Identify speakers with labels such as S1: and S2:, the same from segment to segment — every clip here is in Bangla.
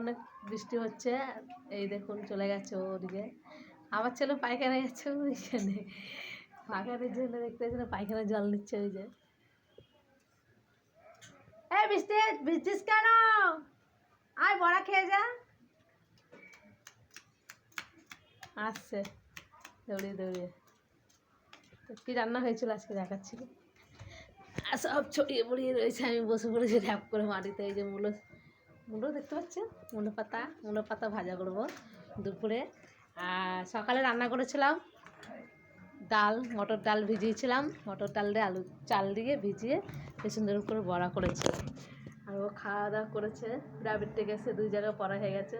S1: অনেক বৃষ্টি হচ্ছে। এই দেখুন চলে গেছে ওদিকে। আমার ছেলে পায়খানা যাচ্ছে ওইখানে, পায়খানার জন্য দেখতে পাচ্ছি পায়খানা জল নিচ্ছে ওই যে। এই বৃষ্টি ভিজছিস কেন? আয় বড়া খেয়ে যা। আসছে দৌড়িয়ে দৌড়িয়ে। তো কী রান্না হয়েছিল আজকে দেখাচ্ছিল। আর সব ছড়িয়ে পড়িয়ে রয়েছে, আমি বসে পড়েছি র্যাপ করে মাটিতে। এই যে মুলো দেখতে পাচ্ছেন, মুলো পাতা ভাজা করবো দুপুরে। আর সকালে রান্না করেছিলাম ডাল, মটর ডাল ভিজিয়েছিলাম, মটর ডাল দিয়ে আলু চাল দিয়ে ভিজিয়ে বেশ সুন্দর করে বড়া করেছিলাম। আর ও খাওয়া দাওয়া করেছে, প্রাইভেটে গেছে, 2 জায়গায় পড়া হয়ে গেছে।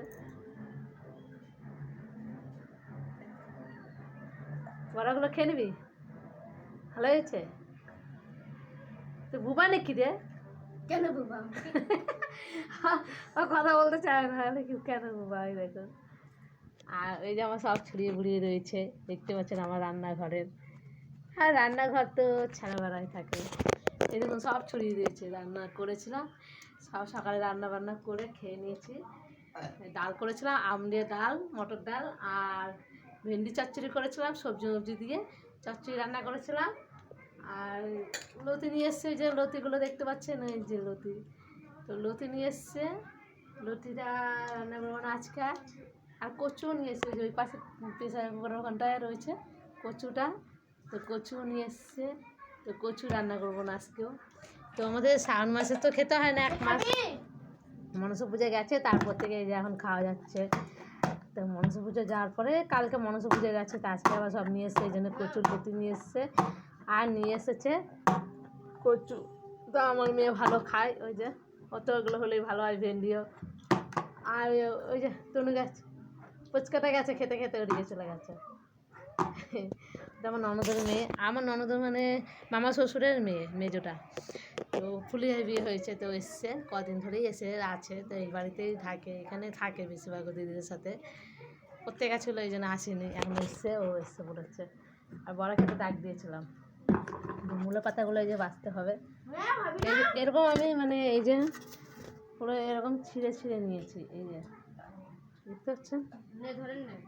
S1: বড়াগুলো খেয়ে নিবি? ভালো হয়েছে? তো বুবা নাকি রে?
S2: কেন বুবা?
S1: ও কথা বলতে চায় না, কেন বুবা? এই দেখো। আর ওই যে আমার সব ছড়িয়ে বুড়িয়ে রয়েছে, দেখতে পাচ্ছেন আমার রান্নাঘরের। আর রান্নাঘর তো ছাড়া বেড়াই থাকে। এই দেখুন সব ছড়িয়ে দিয়েছে, রান্না করেছিলাম সব সকালে রান্না বান্না করে খেয়ে নিয়েছি। ডাল করেছিলাম, আম দিয়ে ডাল, মটর ডাল, আর ভেন্ডি চচ্চড়ি করেছিলাম সবজি দিয়ে চচ্চড়ি রান্না করেছিলাম। আর লতি নিয়ে এসছে, যে লতিগুলো দেখতে পাচ্ছেন, এই যে লতি, তো লতি নিয়ে এসছে, লতিটা রান্না করবো না আজকে। আর কচুও নিয়ে এসছে, ওই পাশে প্রেসার কুকারের ওখানটায় রয়েছে কচুটা, তো কচুও নিয়ে এসছে, তো কচু রান্না করবো না আজকেও। তো আমাদের শ্রাবণ মাসে তো খেতে হয় না, 1 মাস মনসা পুজো গেছে, তারপর থেকে এই যে এখন খাওয়া যাচ্ছে। তো মনসা পুজো যাওয়ার পরে কালকে মনসা পুজো গেছে, তো আজকে আবার সব নিয়ে এসছে, এই জন্য কচুর লতি নিয়ে এসছে। আর নিয়ে এসেছে কচু, তো আমার মেয়ে ভালো খায়, ওই যে অত ওগুলো হলেই ভালো হয়, ভেন্ডিও। আর ওই যে তনু গেছে, ফুচকাটা গেছে খেতে খেতে ওদিকে চলে গেছে। আমার ননদের মেয়ে, আমার ননদের মানে মামা শ্বশুরের মেয়ে, মেজোটা। তো ফুলিয়ায় বিয়ে হয়েছে, তো এসছে কদিন ধরেই এসে আছে, তো এই বাড়িতেই থাকে, এখানে থাকে বেশিরভাগ দিদিদের সাথে। করতে গেছিলো, এই জন্য আসেনি, এখন এসছে, ও এসছে পড়েছে। আর বড় খেতে ডাক দিয়েছিলাম, মূলো পাতাগুলো এই যে বাছতে হবে। এরকম আমি মানে এই যে পুরো এরকম ছিঁড়ে ছিঁড়ে নিয়েছি, এই যে দেখতে পাচ্ছেন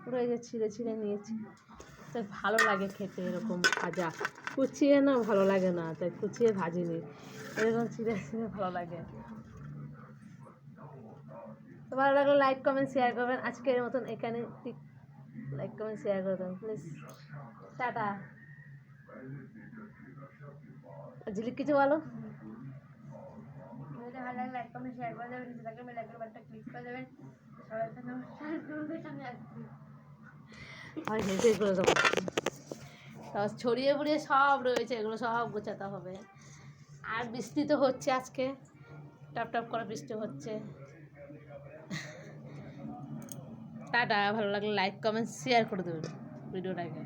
S1: পুরো এই যে ছিঁড়ে ছিঁড়ে নিয়েছি। তো ভালো লাগে খেতে এরকম ভাজা, কুচিয়ে না ভালো লাগে না, তাই কুচিয়ে ভাজিনি, এরকম ছিঁড়ে ছিঁড়ে ভালো লাগে। তো ভালো লাগলে লাইক কমেন্ট শেয়ার করবেন। আজকের মতন এখানে লাইক কমেন্ট শেয়ার করে দেবেন প্লিজ। টাটা। ঝিলিক কিছু বলো।
S2: ভালো লাগলে লাইক কমেন্ট শেয়ার করে দেবেন, নিচে বেল আইকন বাটনটা ক্লিক করে দেবেন। সবাইকে নমস্কার, তোমাদের সামনে আসছি।
S1: আর হেঁটে করে দেবো, ছড়িয়ে বুড়িয়ে সব রয়েছে, এগুলো সব গোছাতে হবে। আর বৃষ্টি তো হচ্ছে আজকে, টপ টপ করে বৃষ্টি হচ্ছে। টাটা, ভালো লাগলে লাইক কমেন্ট শেয়ার করে দেবেন ভিডিওটাকে।